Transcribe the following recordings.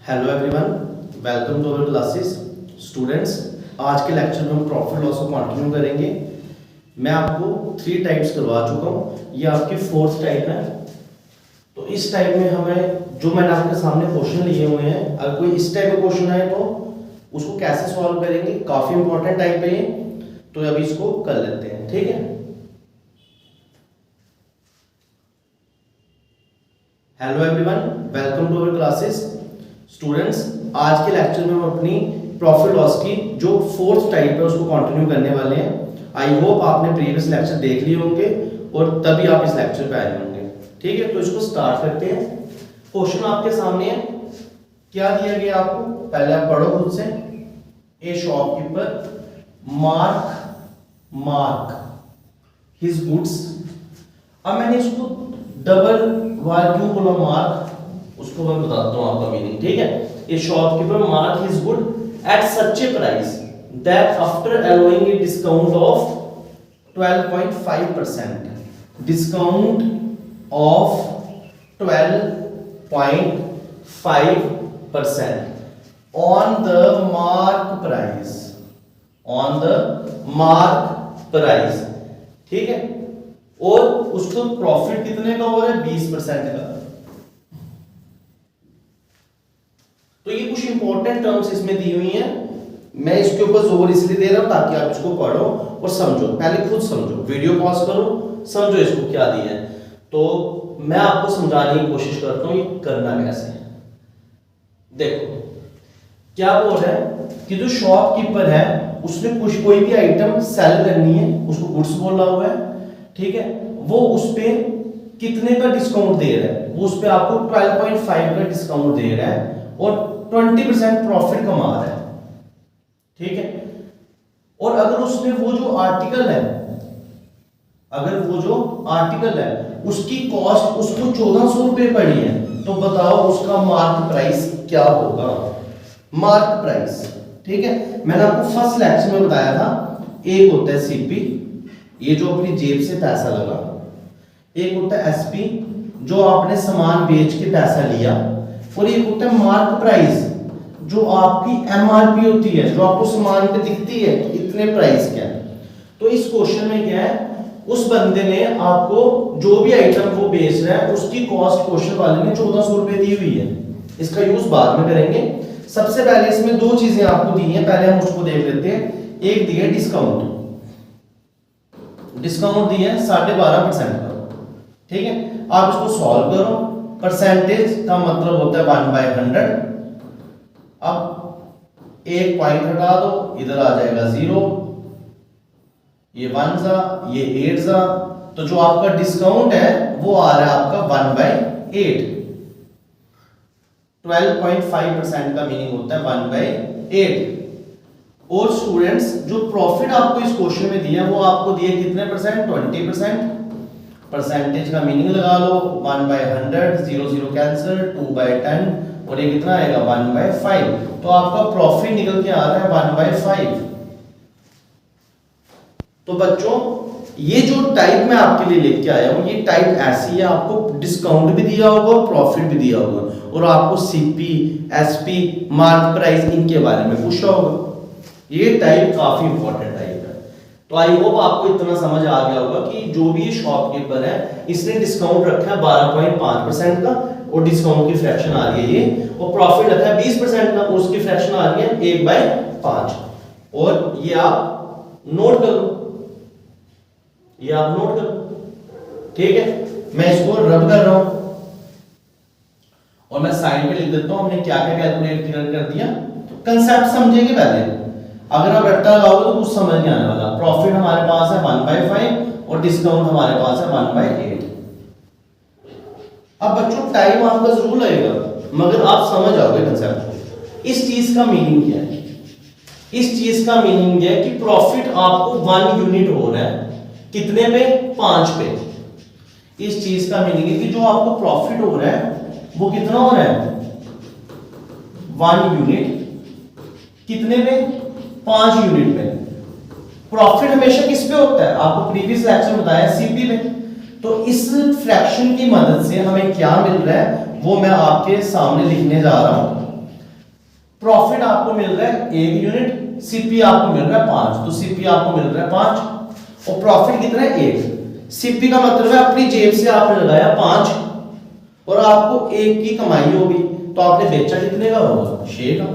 Hello everyone, welcome to our classes. Students, आज के lecture में हम प्रॉफिट लॉस को कंटिन्यू करेंगे। मैं आपको 3 टाइप्स करवा चुका हूँ, ये आपकी 4th टाइप है। तो इस टाइप में हमें जो मैंने आपके सामने क्वेश्चन लिए हुए हैं, अगर कोई इस टाइप का क्वेश्चन है तो उसको कैसे सॉल्व करेंगे, काफ़ी इंपॉर्टेंट टाइप है ये। तो अभी इसको कर लेते हैं, ठीक है। Hello everyone, welcome to our classes. Students, आज के लेक्चर में हम अपनी प्रॉफिट लॉस की जो 4th टाइप है उसको कंटिन्यू करने वाले हैं। आई होप आपने प्रीवियस लेक्चर देख लिए होंगे और तभी आप इस लेक्चर पे आए होंगे, ठीक है। तो इसको स्टार्ट करते हैं। क्वेश्चन आपके सामने है, क्या दिया गया आपको, पहले आप पढ़ो खुद से। ए शॉपकीपर मार्क हिज गुड्स। अब मैंने इसको डबल वार क्यों बोला मार्क, उसको मैं बताता हूं आपका मीनिंग, ठीक है। ए shopkeeper mark his good at such A price that after allowing a discount of 12.5%, discount of 12.5% on the mark price, ठीक है। और उसको प्रॉफिट कितने का हो रहा है, 20% का। तो ये कुछ इंपॉर्टेंट टर्म्स इसमें दी हुई हैं। मैं इसके ऊपर जोर इसलिए दे रहा हूं ताकि आप इसको पढ़ो और समझो। पहले खुद समझो, वीडियो पॉज करो, समझो इसको क्या दिया है। तो मैं आपको समझाने की कोशिश करता हूं ये करना कैसे है। देखो क्या बोल रहा है कि जो शॉपकीपर है उसने कुछ कोई भी आइटम सेल करनी है, उसको गुड्स बोला हुआ है, ठीक है। वो उस पे कितने का डिस्काउंट दे रहा है, वो उस पे आपको 12.5 का डिस्काउंट दे रहा है और 20% प्रॉफिट कमा रहा है, ठीक है। और अगर उसने वो जो आर्टिकल है उसकी कॉस्ट उसको 1400 रुपए पड़ी है, तो बताओ उसका मार्क प्राइस क्या होगा। मार्क प्राइस, ठीक है। मैंने आपको फर्स्ट लेक्चर में बताया था, एक होता है सीपी, ये जो अपनी जेब से पैसा लगा, एक होता है एसपी जो आपने सामान बेच के पैसा लिया, और एक होता है मार्क प्राइस जो आपकी एमआरपी होती है, जो आपको सामान पे दिखती है कि इतने प्राइस क्या है। तो इस क्वेश्चन में क्या है, उस बंदे ने आपको जो भी आइटम वो बेच रहा है उसकी कॉस्ट क्वेश्चन वाले ने 1400 रुपए दी हुई है। इसका यूज बाद में करेंगे। सबसे पहले इसमें 2 चीजें आपको दी हैं, पहले हम उसको देख लेते हैं। एक दिया डिस्काउंट दिया है 12.5% का, ठीक है। आप इसको सॉल्व करो। परसेंटेज का मतलब होता है 1/100। अब एक पॉइंट हटा दो, इधर आ जाएगा 0, ये 1 जा, ये 8 जा, तो जो आपका डिस्काउंट है वो आ रहा है आपका 1/8। 12.5% का मीनिंग होता है 1/8। और स्टूडेंट्स, जो प्रॉफिट आपको इस क्वेश्चन में दिया वो आपको दिए कितने परसेंट, 20%। परसेंटेज का मीनिंग लगा लो, 1/100, 0 0 कैंसिल, 2/10, और ये कितना आएगा 1/5। तो आपका प्रॉफिट निकल के आ रहा है 1/5। तो बच्चों, ये जो टाइप मैं आपके लिए लेके आया हूं, ये टाइप ऐसी है, आपको डिस्काउंट भी दिया होगा, प्रॉफिट भी दिया होगा, और आपको सीपी, एसपी, मार्क प्राइस इनके बारे में पूछा होगा। ये टाइप काफी इंपॉर्टेंट टाइप है। तो आई होप आपको इतना समझ आ गया होगा कि जो भी शॉपकीपर है इसने डिस्काउंट रखा है 12.5% का, और डिस्काउंट की फ्रैक्शन आ रही है ये, और प्रॉफिट रखा है 20% का, और उसकी फ्रैक्शन आ रही है 1/5। और ये आप नोट करो, ठीक है। मैं इसको रब कर रहा हूं और मैं साइड पे लिख देता हूं हमने क्या क्या कैलकुलेट कर दिया। कंसेप्ट समझेंगे पहले, अगर आप रट्टा लगाओगे तो कुछ समझ नहीं आने वाला। प्रॉफिट हमारे पास है 1/5 और डिस्काउंट हमारे पास है 1/8। अब बच्चों टाइम आपका जरूर लगेगा, मगर आप समझ आओगे कंसेप्ट। इस चीज का मीनिंग क्या है, इस चीज का मीनिंग है कि प्रॉफिट आपको 1 यूनिट हो रहा है, कितने पे, 5 पे। इस चीज का मीनिंग है कि जो आपको प्रॉफिट हो रहा है वो कितना हो रहा है, 1 यूनिट, कितने पे, 5 यूनिट पे। प्रॉफिट हमेशा किस पे होता है, आपको प्रीवियस लेक्चर में बताया, सीपी पे। तो इस फ्रैक्शन की मदद से हमें क्या मिल रहा है वो मैं आपके सामने लिखने जा रहा हूं। प्रॉफिट आपको मिल रहा है 1 यूनिट, सीपी आपको मिल रहा है 5, तो सीपी आपको मिल रहा है 5 और प्रॉफिट कितना है 1। सीपी का मतलब है अपनी जेब से आपने लगाया 5 और आपको 1 की कमाई होगी, तो आपने बेचा कितने का होगा 6 का,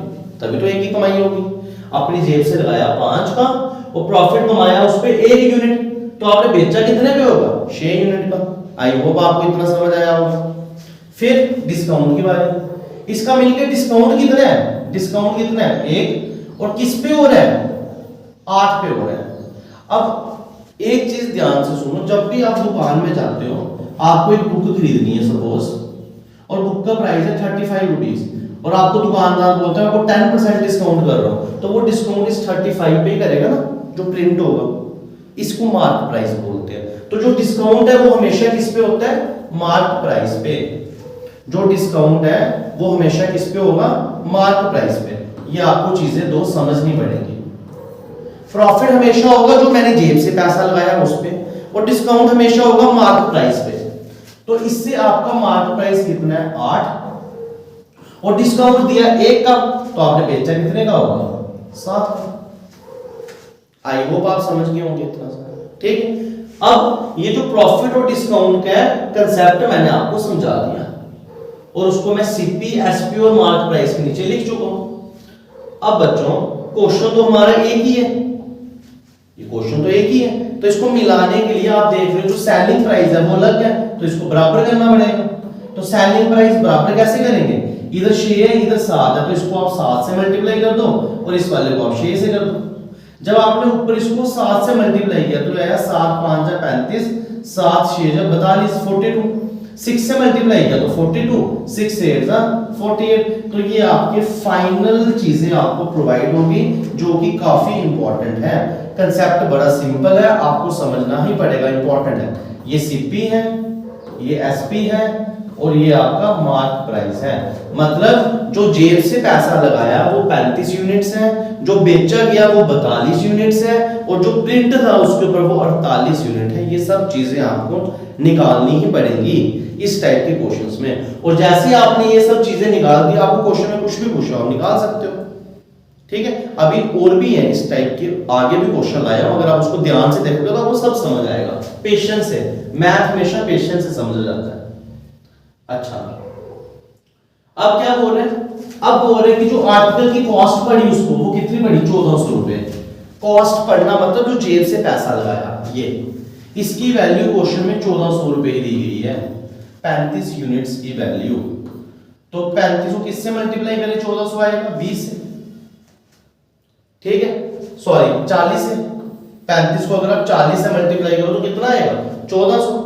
तभी तो 1 की कमाई होगी। अपनी जेब से लगाया 5 का और प्रॉफिट कमाया उस पे 1 यूनिट, तो आपने बेचा कितने पे होगा 6 यूनिट का। आई होप आपको इतना समझ आया होगा। फिर डिस्काउंट की बारी, इसका मिलकर डिस्काउंट कितना है, डिस्काउंट कितना है 1 और किस पे हो रहा है 8 पे हो रहा है। अब एक चीज ध्यान से सुनो, जब भी आप दुकान में जाते हो आपको एक बुक खरीदनी है सपोज, और बुक का प्राइस है 35 रुपीज और आपको दुकानदार बोलता है आपको 10% डिस्काउंट कर रहा हूं, तो वो डिस्काउंट इस 35 पे ही करेगा ना जो प्रिंट होगा, इसको मार्क प्राइस बोलते हैं। तो जो डिस्काउंट है वो हमेशा किस पे होता है मार्क प्राइस पे, जो डिस्काउंट है वो हमेशा किस पे होगा मार्क प्राइस पे। ये आपको चीजें दो समझनी पड़ेगी। प्रॉफिट हमेशा होगा जो मैंने जेब से पैसा लगाया उस पे, और डिस्काउंट हमेशा होगा मार्क प्राइस पे। तो इससे आपका मार्क प्राइस कितना है 8 और डिस्काउंट दिया 1 का, तो आपने बेचा कितने का होगा 7 का। आई होप आप समझ गए होंगे इतना सा, ठीक है। अब ये जो प्रॉफिट और डिस्काउंट का कंसेप्ट मैंने आपको समझा दिया और उसको मैं सीपी, एसपी और मार्क प्राइस के नीचे लिख चुका हूं। अब बच्चों क्वेश्चन तो हमारा एक ही है, ये क्वेश्चन तो एक ही है, तो इसको मिलाने के लिए आप देख रहे हो जो सेलिंग प्राइस है वो अलग है, तो इसको बराबर करना पड़ेगा। तो सेलिंग प्राइस बराबर कैसे करेंगे, इधर 6 है इधर 7 है, तो इसको आप 7 से मल्टीप्लाई कर दो और इस वाले को आप 6 से कर दो। जब आपने ऊपर इसको 7 से मल्टीप्लाई किया तो आया 7 5 जा 35, 7 6 जा 42, 42। 6 से मल्टीप्लाई किया तो 42, 6 से 8 जा 48। तो ये आपके फाइनल चीजें आपको प्रोवाइड होगी जो कि काफी इंपॉर्टेंट है। कंसेप्ट बड़ा सिंपल है, आपको समझना ही पड़ेगा, इंपॉर्टेंट है। ये सीपी है, ये एसपी है और ये आपका मार्क प्राइस है। मतलब जो जेब से पैसा लगाया वो 35 यूनिट्स है, जो बेचा गया वो 42 यूनिट्स है और जो प्रिंट था उसके ऊपर वो 48 यूनिट है। ये सब चीजें आपको निकालनी ही पड़ेंगी इस टाइप के क्वेश्चंस में। और जैसे ही आपने ये सब चीजें निकाल दी, आपको क्वेश्चन में कुछ भी पूछा हो निकाल सकते हो, ठीक है। अभी और भी है इस टाइप के, आगे भी क्वेश्चन लाया हूं, अगर आप उसको ध्यान से देखोगे तो आपको सब समझ आएगा। पेशेंस से, मैथ हमेशा पेशेंस से समझा जाता है। अच्छा, अब क्या बोल रहे हैं, अब बोल रहे हैं कि जो आर्टिकल की कॉस्ट पड़ी उसको, वो कितनी पड़ी 1400 रुपए। कॉस्ट पड़ना मतलब जो जेब से पैसा लगाया, ये इसकी वैल्यू क्वेश्चन में 1400 रुपए दी गई है, 35 यूनिट्स की वैल्यू। तो 35 को किससे मल्टीप्लाई करें 1400 आएगा 20 से, ठीक है, सॉरी 40 से। 35 को अगर आप 40 से मल्टीप्लाई करो तो कितना आएगा 1400।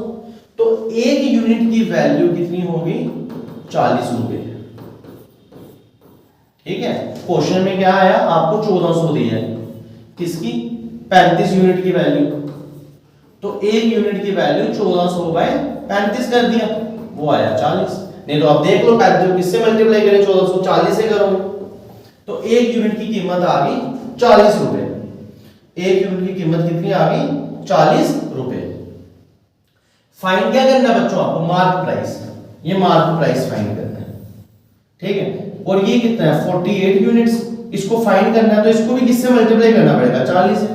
तो 1 यूनिट की वैल्यू कितनी होगी 40 रुपए, ठीक है। क्वेश्चन में क्या आया, आपको 1400 दिया है, किसकी 35 यूनिट की वैल्यू, तो 1 यूनिट की वैल्यू 1400 बाय 35 कर दिया, वो आया 40। नहीं तो आप देख लो 35 किससे मल्टीप्लाई करें 1400, 40 से करोगे तो 1 यूनिट की कीमत आ गई 40 रुपए। 1 यूनिट की कीमत कितनी आ गई 40 रुपए। फाइंड क्या करना है बच्चों आपको, मार्क प्राइस। ये मार्क प्राइस फाइंड करना है, ठीक है। और ये कितना है 48 यूनिट्स, इसको फाइंड करना है तो इसको भी किससे मल्टीप्लाई करना पड़ेगा 40 से।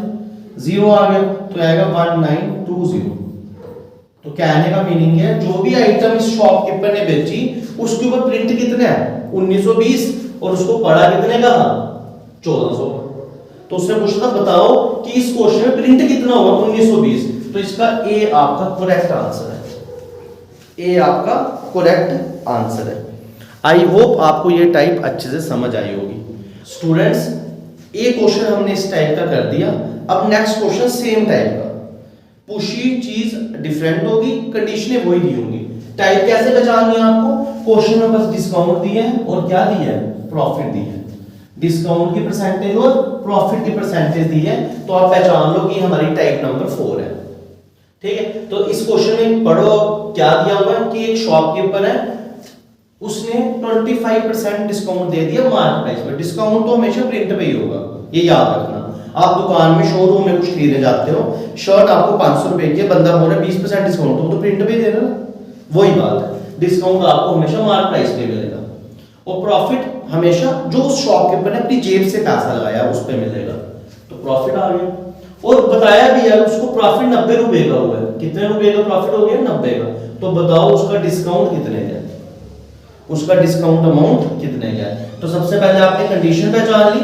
0 आ गया तो आएगा 1920। तो कहने का मीनिंग है जो भी आइटम इस शॉपकीपर ने बेची उसके ऊपर प्रिंट कितना है 1920 और उसको पड़ा कितने का 1400। तो उसने पूछा बताओ कि इस क्वेश्चन में प्रिंट कितना होगा 1920। तो इसका ए आपका करेक्ट आंसर है, ए आपका करेक्ट आंसर है। आई होप आपको ये टाइप अच्छे से समझ आई होगी। स्टूडेंट्स, ए क्वेश्चन हमने इस टाइप का कर दिया। अब नेक्स्ट क्वेश्चन सेम टाइप का, पूछी चीज डिफरेंट होगी, कंडीशनें वही दी होंगी। टाइप कैसे पहचाननी है आपको, क्वेश्चन में बस डिस्काउंट दिया है और क्या दिया है प्रॉफिट दिया है। डिस्काउंट की परसेंटेज और प्रॉफिट की परसेंटेज दी है तो आप पहचान लो कि हमारी टाइप नंबर 4 है, ठीक है। तो इस क्वेश्चन में पढ़ो क्या दिया हुआ है कि एक शॉपकीपर है, उसने 25% डिस्काउंट दे दिया मार्क प्राइस पे। डिस्काउंट तो हमेशा प्रिंट पे ही होगा, ये याद रखना। आप दुकान में शोरूम में कुछ खरीदने जाते हो, शर्ट आपको 500 रुपए की, बंदा बोल रहा है 20% डिस्काउंट, तो प्रिंट पे दे रहा ना, वही बात है। डिस्काउंट आपको हमेशा मार्क प्राइस पे मिलेगा। और प्रॉफिट हमेशा जो उस शॉपकीपर ने अपनी जेब से पैसा लगाया उस पे मिलेगा, तो प्रॉफिट आ गया। और बताया भी है उसको प्रॉफिट 90 रुपए का हुआ है। कितने रुपए का प्रॉफिट हो गया? 90 का। तो बताओ उसका डिस्काउंट कितने का है, उसका डिस्काउंट अमाउंट कितने का है। तो सबसे पहले आपने कंडीशन पहचान ली।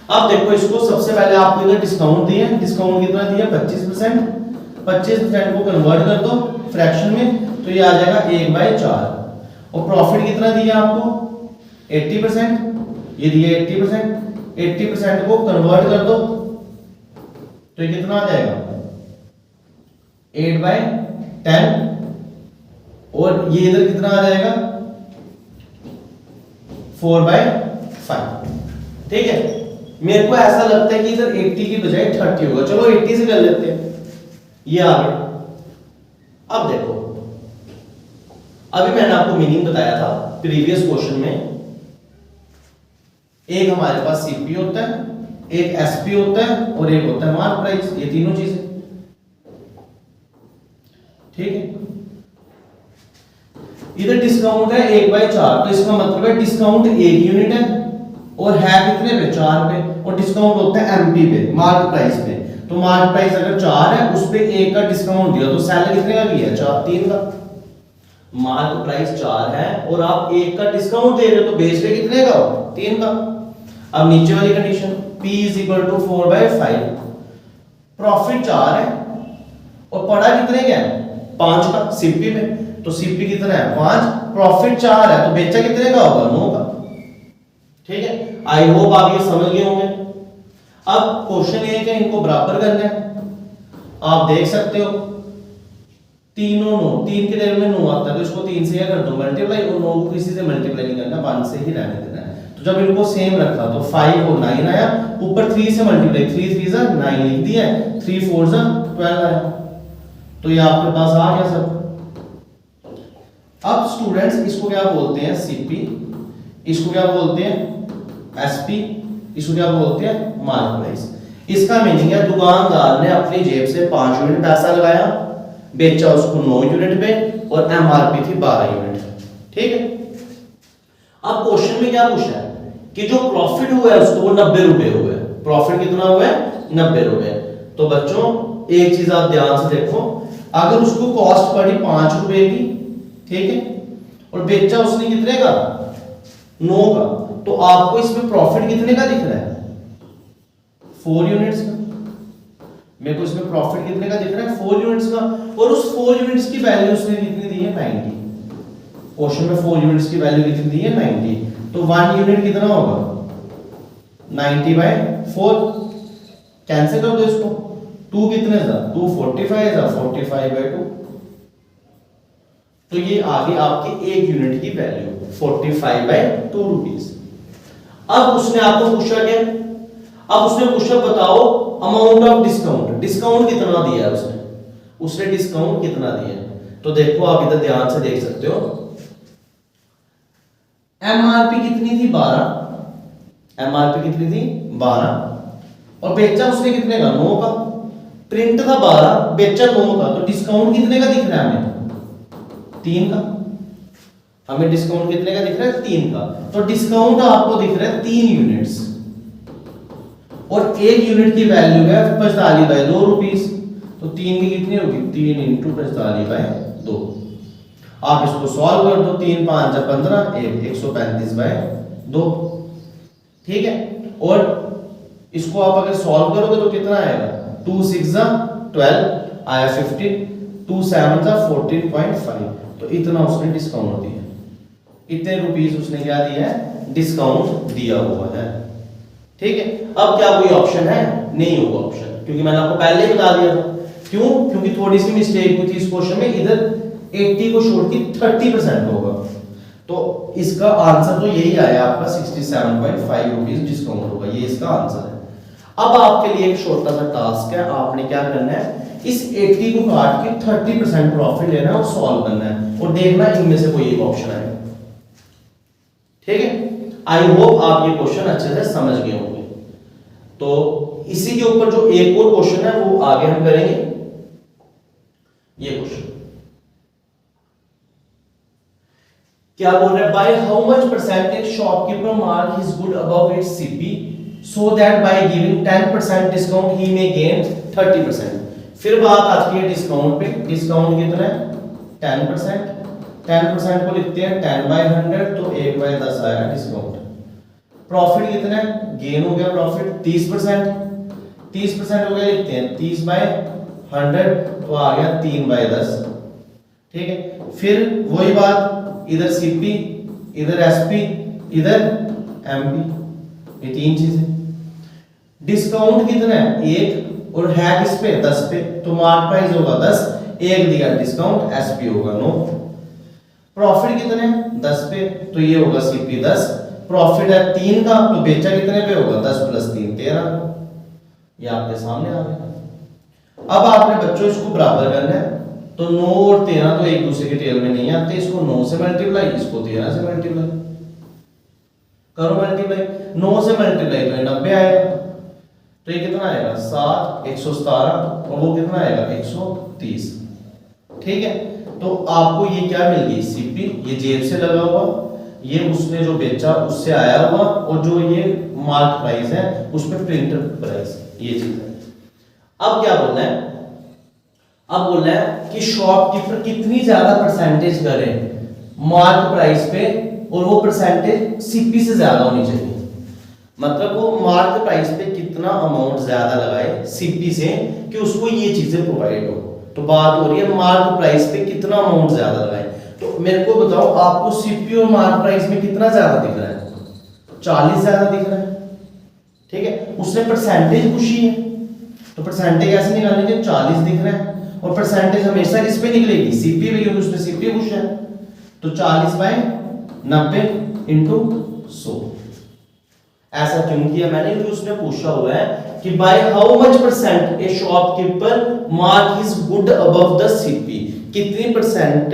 अब देखो इसको सबसे पहले आपको इधर डिस्काउंट दिया, डिस्काउंट कितना दिया? 25%। 25% को कन्वर्ट कर दो फ्रैक्शन में, तो ये आ जाएगा 1/4। और प्रॉफिट कितना दिया आपको? 80%। ये दिया 80%। 80% को कन्वर्ट कर दो तो ये कितना आ जाएगा? 8/10। और ये इधर कितना आ जाएगा? 4/5। ठीक है, मेरे को ऐसा लगता है कि इधर 80 की बजाय 30 होगा। चलो 80 से कर लेते हैं, ये आ गया। अब देखो, अभी मैंने आपको मीनिंग बताया था प्रीवियस क्वेश्चन में। एक हमारे पास सीपी होता है, एक एसपी होता है और एक होता है मार्क प्राइस। ये तीनों चीजें, ठीक है। इधर डिस्काउंट है 1/4, तो इसका मतलब है डिस्काउंट 1 यूनिट है और है कितने पे? 4 पे। और डिस्काउंट होता है एमपी पे, मार्क प्राइस पे। तो मार्क प्राइस अगर 4 है, उस पे 1 का डिस्काउंट दिया, तो सेल कितने का किया? 3 का। मार्क प्राइस 4 है और आप 1 का डिस्काउंट दे रहे हो, तो बेच रहे कितने का? 3 का। अब नीचे वाली कंडीशन P = 4/5। प्रॉफिट 4 है और पड़ा कितने का है? 5 का सीपी पे। तो सीपी कितना है? 5। प्रॉफिट 4 है, तो बेचा कितने का होगा? 9 का। ठीक है, आई होप आप ये समझ गए होंगे। अब क्वेश्चन ये है कि इनको बराबर करना है। आप देख सकते हो तीनों 9, 3 के जगह में 9 आता है, तो इसको 3 से क्या कर दो? मल्टीप्लाई। और 9 को किसी से मल्टीप्लाई नहीं करना, 1 से ही रहने देना है। तो जब इनको सेम रखा तो 5 और 9 आया, ऊपर 3 से मल्टीप्लाई, 3 3 जा 9 लिख दिया, 3 4 जा 12 आया। तो ये आपके पास आ गया सब। अब स्टूडेंट्स इसको क्या बोलते हैं? सीपी। इसको क्या बोलते हैं? एसपी। इसको क्या बोलते हैं? Mark price. इसका मीनिंग है दुकानदार ने अपनी जेब से 5 यूनिट पैसा लगाया, बेचा उसको 9 यूनिट पे और एमआरपी थी 12 यूनिट। ठीक है, अब क्वेश्चन में क्या पूछा है कि जो प्रॉफिट हुआ है उसको वो 90 रुपए हुआ है। प्रॉफिट कितना हुआ है? 90 रुपए। तो बच्चों एक चीज आप ध्यान से देखो, अगर उसको कॉस्ट पड़ी 5 रुपए की, ठीक है, और बेचा उसने कितने का? 9 का, तो आपको इसमें प्रॉफिट कितने का दिख रहा है? 4 यूनिट्स का। मेरे को इसमें प्रॉफिट कितने का दिख रहा है? 4 यूनिट्स का। और उस 4 यूनिट्स की वैल्यू उसने कितनी दी है? 90। क्वेश्चन में 4 यूनिट्स की वैल्यू कितनी दी है? 90। तो 1 यूनिट कितना होगा? 90/4। कैंसिल कर दो इसको। 2 कितने था? 2 45 था, 45/2। तो ये आ गई आपकी 1 यूनिट की वैल्यू 45/2 रुपीस। अब उसने आपको पूछा क्या? अब उसने पूछा बताओ अमाउंट ऑफ डिस्काउंट। डिस्काउंट कितना दिया है उसने? उसने डिस्काउंट कितना दिया है? तो देखो आप इधर ध्यान से देख सकते हो, एमआरपी कितनी थी? 12। एमआरपी कितनी थी? 12। और बेचा उसने कितने का? 9 का। प्रिंट था 12, बेचा 9 का, तो डिस्काउंट कितने का दिख रहा है हमें? 3 का। हमें डिस्काउंट कितने का दिख रहा है? 3 का। तो डिस्काउंट आपको दिख रहा है 3 यूनिट्स और 1 यूनिट की वैल्यू है 45/2 रुपीस। तो 3 की कितनी होगी? 3 × 45/2। आप इसको सॉल्व कर दो, 3 5 जा 15, 135/2। ठीक है, और इसको आप अगर सॉल्व करोगे तो कितना आएगा? 2 6 जा 12 आया 15, 2 7 जा 14.5। तो इतना उसने डिस्काउंट दिया, इतने रुपीस उसने क्या दिया है? डिस्काउंट दिया हुआ है। ठीक है, अब क्या कोई ऑप्शन है? नहीं होगा ऑप्शन, क्योंकि मैंने आपको पहले ही बता दिया था। क्यों? क्योंकि थोड़ी सी मिस्टेक हुई थी इस क्वेश्चन में, इधर 80 को छोड़ के 30% होगा। तो इसका आंसर तो यही आया आपका 67.5 रुपीस डिस्काउंट होगा, ये इसका आंसर है। अब आपके लिए एक छोटा सा टास्क है, आपने क्या करना है? इस 80 को काट के 30% प्रॉफिट लेना है और सॉल्व करना है और देखना इनमें से कोई एक ऑप्शन आएगा। ठीक है, आई होप आप ये क्वेश्चन अच्छे से समझ गए होंगे। तो इसी के ऊपर जो एक और क्वेश्चन है वो आगे हम करेंगे। ये क्वेश्चन क्या बोल रहा है, by how much percentage shopkeeper mark his good above it's CP so that by giving 10% discount he may gain 30%। फिर बात आती है डिस्काउंट पे। डिस्काउंट कितना है, 10%। 10% को लिखते हैं 10/100, तो 1/10 आया डिस्काउंट। प्रॉफिट कितना है, गेन हो गया प्रॉफिट 30%। 30% हो गया, लिखते हैं 30/100, तो आ गया 3/10। ठीक है, फिर वही बात, इधर सीपी, इधर एसपी, इधर एमपी, ये तीन चीजें। डिस्काउंट कितना है, 1, और है किस पे, 10 पे, तो मार्क प्राइस होगा 10, 1 दिया डिस्काउंट, एसपी होगा 9। प्रॉफिट कितने, 10 पे, तो ये होगा सीपी 10। प्रॉफिट है 3 का, तो बेचा कितने पे होगा, 10 + 3 13। ये आपके सामने आ गया। अब आपने बच्चों इसको बराबर करना है, तो 9 और 13 तो एक दूसरे के टेल में नहीं आते, इसको 9 से मल्टीप्लाई, इसको 13 से मल्टीप्लाई करो। मल्टीप्लाई 9 से मल्टीप्लाई तो 90 आएगा, तो ये कितना आएगा 7, 117, और वो कितना आएगा 130। ठीक है, तो आपको ये क्या मिल गई, सीपी, ये जेब से लगा हुआ, ये उसने जो बेचा उससे आया हुआ, और जो ये मार्क प्राइस है उस पे प्रिंटर प्राइस, ये चीज है। अब क्या बोलना है, अब बोलना है कि शॉपकीपर कितनी ज्यादा परसेंटेज करे मार्क प्राइस पे, और वो परसेंटेज सीपी से ज्यादा होनी चाहिए। मतलब वो मार्क प्राइस पे कितना अमाउंट ज्यादा लगाए सीपी से कि उसको ये चीजें प्रोवाइड हो। तो बात हो रही है मार्क प्राइस पे कितना अमाउंट ज्यादा लगाए। तो मेरे को बताओ, आपको सीपी और मार्क प्राइस में कितना ज्यादा दिख रहा है, 40 ज्यादा दिख रहा है। ठीक है, उसने परसेंटेज पूछी है, तो परसेंटेज कैसे निकालेंगे, 40 दिख रहा है, और परसेंटेज हमेशा किस पे निकलेगी, सीपी पे, क्योंकि उसने सीपी पूछा है। तो 40/90 × 100। ऐसा क्यों किया मैंने, क्योंकि उसने पूछा हुआ है कि by how much percent A shopkeeper mark his good above the CP, कितनी परसेंट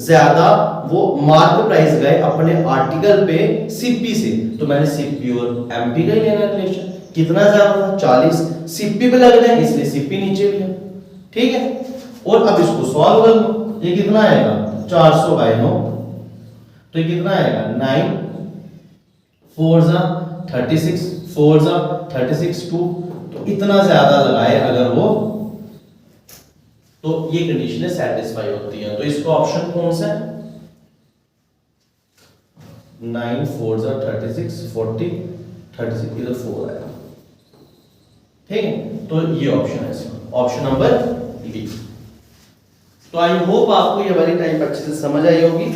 ज्यादा वो मार्क प्राइस गए अपने आर्टिकल पे सीपी से। तो मैंने सीपी और एमपी का ही लेना रिलेशन, कितना ज्यादा था 40, सीपी पे लग रहा है इसलिए सीपी नीचे लिया। ठीक है, और अब इसको सॉल्व कर लो, ये कितना आएगा 400/9, तो ये कितना आएगा 9 4 * 36, 4 * 36 2, तो इतना ज्यादा लगाए अगर वो, तो ये कंडीशन सेटिस्फाई होती है। तो इसका ऑप्शन कौन सा है, 9 4 * 36 40 36, इधर 4 आएगा। ठीक है, तो ये ऑप्शन है इसका, ऑप्शन नंबर बी। तो आई होप आपको ये वाली टाइप अच्छे से समझ आई होगी।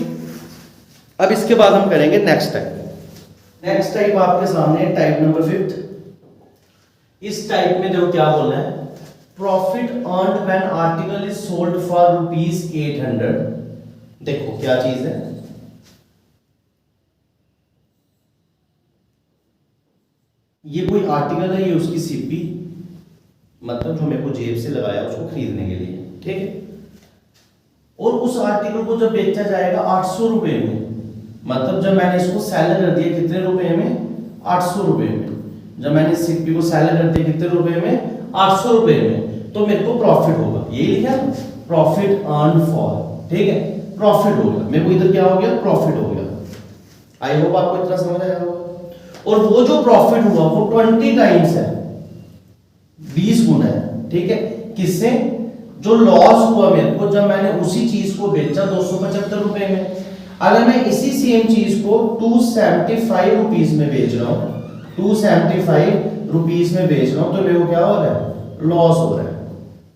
अब इसके बाद हम करेंगे नेक्स्ट टाइप। नेक्स्ट टाइप आपके सामने टाइप नंबर 5। इस टाइप में देखो क्या बोलना है, profit earned when article is sold for ₹800। देखो क्या चीज है, ये कोई आर्टिकल है, ये उसकी सीपी, मतलब जो मेरे को जेब से लगाया उसको खरीदने के लिए। ठीक है, और उस आर्टिकल को जब बेचा जाएगा 800 रुपए में, मतलब जब मैंने इसको सेल कर दिया कितने रुपए में, 800 रुपए में। जब मैंने सीपी को सेल कर दिया कितने रुपए में, 800 रुपए में, तो मेरे को प्रॉफिट होगा, ये लिखा है प्रॉफिट अर्न फॉर। ठीक है, प्रॉफिट होगा, मेरे को इधर क्या हो गया, प्रॉफिट हो गया। आई होप आपको इतना समझ आया होगा। और वो जो प्रॉफिट हुआ वो 20 टाइम्स है, 20 गुना है। ठीक है, किससे, जो लॉस हुआ मेरे को जब मैंने उसी चीज को बेचा 275 रुपए में। अगर मैं इसी सेम चीज को 275 रुपीस में बेच रहा हूं, 275 रुपीस में बेच रहा हूं, तो मेरे को क्या हो रहा है, लॉस हो रहा है।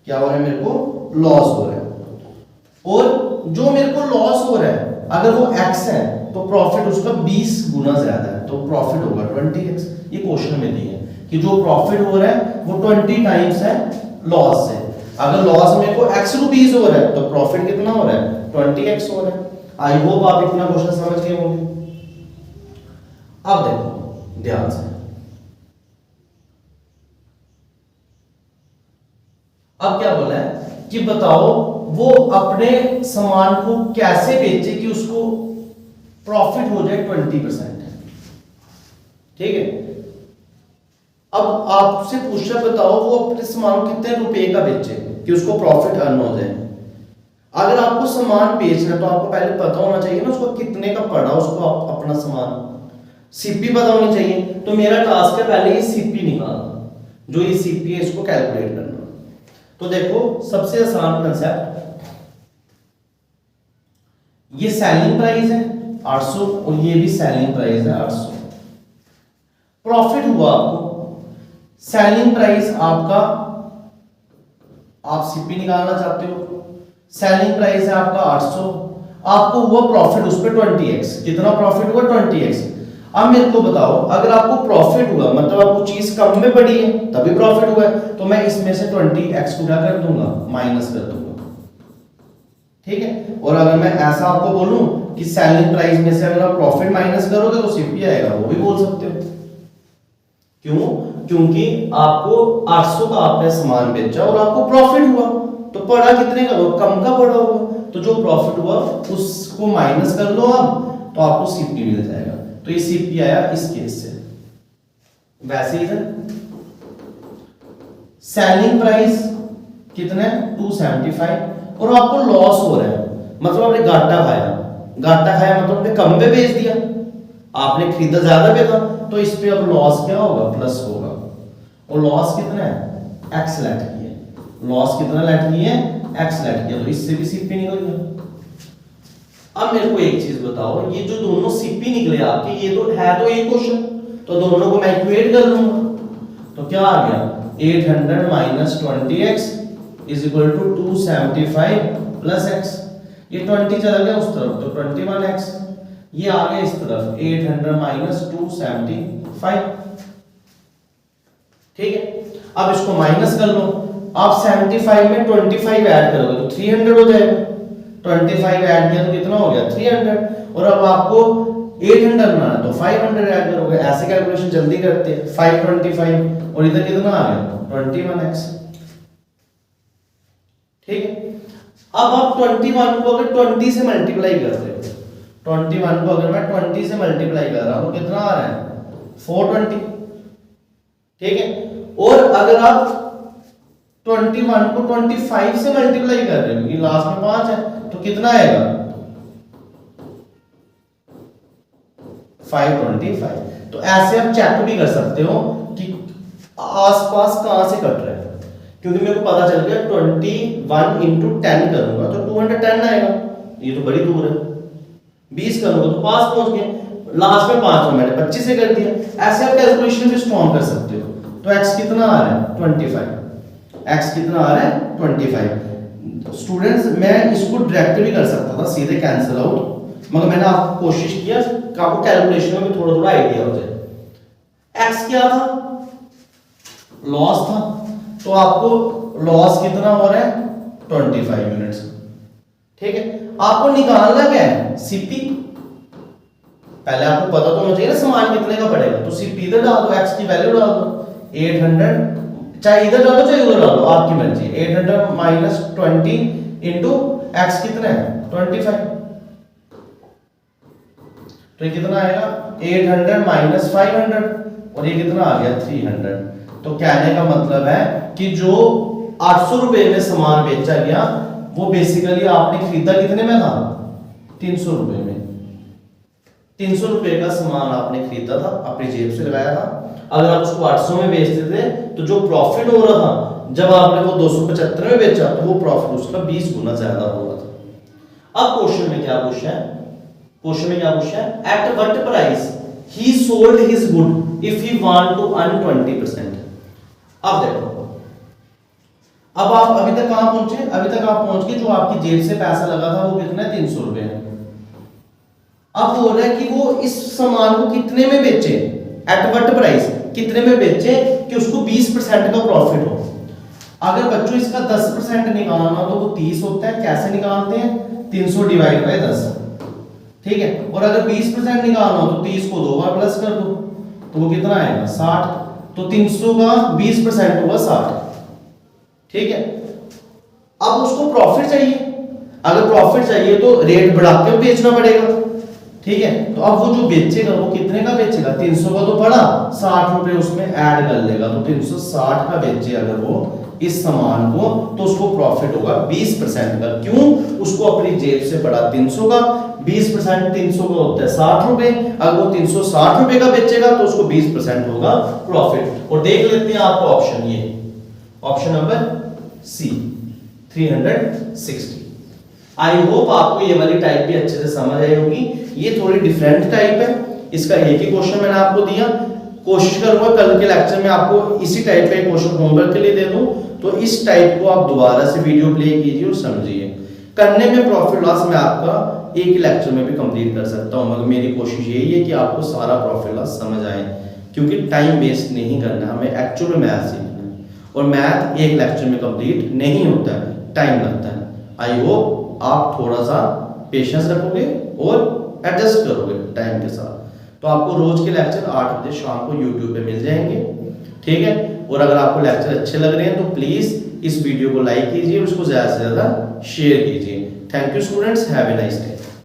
क्या हो रहा है, मेरे को लॉस हो रहा है। और जो मेरे को लॉस हो रहा है, अगर वो x है तो प्रॉफिट उसका 20 गुना ज्यादा है, तो प्रॉफिट होगा 20x। ये क्वेश्चन में दिया है कि जो प्रॉफिट हो रहा है वो 20 टाइम्स है लॉस से। अगर लॉस मेरे को x रुपीस हो रहा है तो प्रॉफिट कितना हो रहा है, 20x हो रहा है। आई होप आप इतना क्वेश्चन समझ गए होंगे। अब देखो ध्यान से, अब क्या बोला है कि बताओ वो अपने सामान को कैसे बेचे कि उसको प्रॉफिट हो जाए 20%। ठीक है, अब आपसे पूछा बताओ वो अपने सामान को कितने रुपए का बेचे कि उसको प्रॉफिट अर्न हो जाए। अगर आपको सामान बेचना है तो आपको पहले पता होना चाहिए ना उसको कितने का पड़ा, उसको अपना सामान सीपी पता होनी चाहिए। तो मेरा टास्क है पहले ये सीपी निकालना, जो ये सीपी है इसको कैलकुलेट करना। तो देखो सबसे आसान कंसेप्ट, ये सेलिंग प्राइस है 800 और ये भी सेलिंग प्राइस है 800। प्रॉफिट हुआ आपको, सेलिंग प्राइस आपका, आप सीपी निकालना चाहते हो, सेलिंग प्राइस है आपका 800, आपको हुआ प्रॉफिट उस पर 20x। कितना प्रॉफिट हुआ? 20x। अब मेरे को बताओ, अगर आपको प्रॉफिट हुआ मतलब आपको चीज कम में पड़ी है तभी प्रॉफिट हुआ है, तो मैं इसमें से 20x को क्या कर दूंगा? माइनस कर दूंगा। ठीक है। और अगर मैं ऐसा आपको बोलूं कि सेलिंग प्राइस में से अगर आप प्रॉफिट माइनस करोगे तो सीपी आएगा, वो भी बोल सकते हो। क्यों? क्योंकि आपको 800 का आपने सामान बेचा और आपको प्रॉफिट हुआ, तो पड़ा कितने का? वो कम का पड़ा हुआ, तो जो प्रॉफिट हुआ उसको माइनस कर लो आप, तो आपको सीपी मिल जाएगा। तो ये सीपी आया इस केस से। वैसे ही सेलिंग प्राइस कितने? 275 और आपको लॉस हो रहा है, मतलब आपने घाटा खाया। घाटा खाया मतलब आपने कम में बेच दिया, आपने खरीदा ज्यादा पे था, तो इस पे अब लॉस क्या होगा? प्लस होगा। और लॉस कितना है? एक्स लेट की है। लॉस कितना लेट की है? एक्स लेट की है, तो इससे भी सीपी निकल गया। अब मेरे को एक चीज बताओ, ये जो दोनों सीपी निकले आपके, ये तो है तो एक क्वेश्चन, तो दोनों को मैं इक्वेट कर लूंगा। तो क्या आ गया? 800 minus 20x is equal to 275 plus x। ये 20 चला गया उस तरफ तो 21x, ये आ गया इस तरफ 800 माइनस 275। ठीक है। अब इसको माइनस कर लो, आप 75 में 25 ऐड करोगे तो 300 हो जाएगा। 25 ऐड किया तो कितना हो गया? 300। और अब आपको 800 बनाना तो 500 ऐड करोगे। ऐसे कैलकुलेशन जल्दी करते हैं। 525 और इधर कितना आ गया? 21x। ठीक है। अब आप 21 को अगर 20 से मल्टीप्लाई कर रहे हो, 21 को अगर मैं 20 से मल्टीप्लाई कर रहा हूं तो कितना आ रहा है? 420। ठीक है। और अगर आप 21 को 25 से मल्टीप्लाई कर रहे हो, क्योंकि लास्ट में 5 है, तो कितना आएगा? 525। तो ऐसे आप चेक भी कर सकते हो कि आसपास कहां से कट रहा है, क्योंकि मेरे को पता चल गया 21 इंटू 10 करूंगा तो 210 आएगा। ये तो बड़ी दूर है। 20 करूंगा तो पास पहुंच गए। लास्ट में 5 मैंने 25 से कर दिया। ऐसे आप कैलकुलेशन भी स्ट्रॉन्ग कर सकते हो। तो x कितना आ रहा है? 25। x कितना आ रहा है? 25। स्टूडेंट्स, मैं इसको डायरेक्ट भी कर सकता था, सीधे कैंसिल आउट, मगर मैंने आपको कोशिश किया कि आपको कैलकुलेशन में थोड़ा थोड़ा आइडिया हो जाए। x क्या था? लॉस था, तो आपको लॉस कितना हो रहा है? 25 यूनिट्स। ठीक है। आपको निकालना क्या है? सीपी। पहले आपको पता तो होना चाहिए ना सामान कितने का पड़ेगा, तो सीपी इधर डाल दो, x की वैल्यू डाल दो 800, चाहे इधर डालो चाहे उधर डालो, आपकी मर्जी। 800 माइनस 20 इंटू एक्स कितना है? 25। तो ये कितना आएगा? 800 माइनस 500 और ये कितना आ गया? 300। तो कहने का मतलब है कि जो 800 रुपए में सामान बेचा गया वो बेसिकली आपने खरीदा कितने में था? 300 रुपए में। 300 रुपए का सामान आपने खरीदा था, अपनी जेब से लगाया था। अगर आप उसको 800 में बेचते थे तो जो प्रॉफिट हो रहा था, जब आपने वो 275 में बेचा तो वो प्रॉफिट उसका 20 गुना ज्यादा हो रहा था। अब क्वेश्चन में क्या पूछा है? क्वेश्चन में क्या पूछा है? At what price he sold his good if he want to earn 20%। अब देखो, अब आप अभी तक कहां पहुंचे? अभी तक आप पहुंच गए जो आपकी जेब से पैसा लगा था वो कितना है? 300 रुपए। अब बोल रहा है कि वो इस सामान को कितने में बेचे, एट व्हाट प्राइस, कितने में बेचे कि उसको 20% का प्रॉफिट हो। अगर बच्चों इसका 10% निकालना तो वो 30 होता है। कैसे निकालते हैं? 300 डिवाइड बाय 10। ठीक है। और अगर 20% निकालना हो तो 30 को 2 बार प्लस कर दो तो वो कितना आएगा? 60। तो 300 का 20% होगा 60। ठीक है। अब उसको प्रॉफिट चाहिए। अगर प्रॉफिट चाहिए तो रेट बढ़ा के बेचना पड़ेगा। ठीक है। तो अब वो जो बेचेगा वो कितने का बेचेगा? 300 का तो पड़ा, 60 रुपए उसमें ऐड कर लेगा, तो 360 का बेचे अगर वो इस सामान को, तो उसको प्रॉफिट होगा 20% का। क्यों? उसको अपनी जेब से पड़ा 300 का, 20% 300 का होता है 60 रुपए। अगर वो 360 रुपए का बेचेगा तो उसको 20% होगा प्रॉफिट। और देख लेते हैं आपको ऑप्शन, ये option number C 360। I hope आपको ये वाली टाइप भी अच्छे से समझ आई होगी। ये थोड़ी डिफरेंट टाइप है, इसका एक ही क्वेश्चन मैंने आपको दिया। कोशिश करूंगा कल के लेक्चर में आपको इसी टाइप का एक क्वेश्चन होमवर्क के लिए दे दूं, तो इस टाइप को आप दोबारा से वीडियो प्ले कीजिए और समझिए। करने में प्रॉफिट लॉस मैं आपका एक ही लेक्चर में भी कंप्लीट कर सकता हूं, मगर मेरी कोशिश यही है कि आपको सारा प्रॉफिट लॉस समझ आए, क्योंकि टाइम वेस्ट नहीं करना, हमें एक्चुअल में मैथ सीखना है। और मैथ एक लेक्चर में कंप्लीट नहीं होता है, टाइम लगता है। आई होप आप थोड़ा सा पेशेंस रखोगे और एडजस्ट करोगे टाइम के साथ, तो आपको रोज के लेक्चर 8 बजे शाम को यूट्यूब पे मिल जाएंगे, ठीक है। और अगर आपको लेक्चर अच्छे लग रहे हैं तो प्लीज इस वीडियो को लाइक कीजिए और उसको ज्यादा से ज्यादा शेयर कीजिए। Thank you students, have a nice day.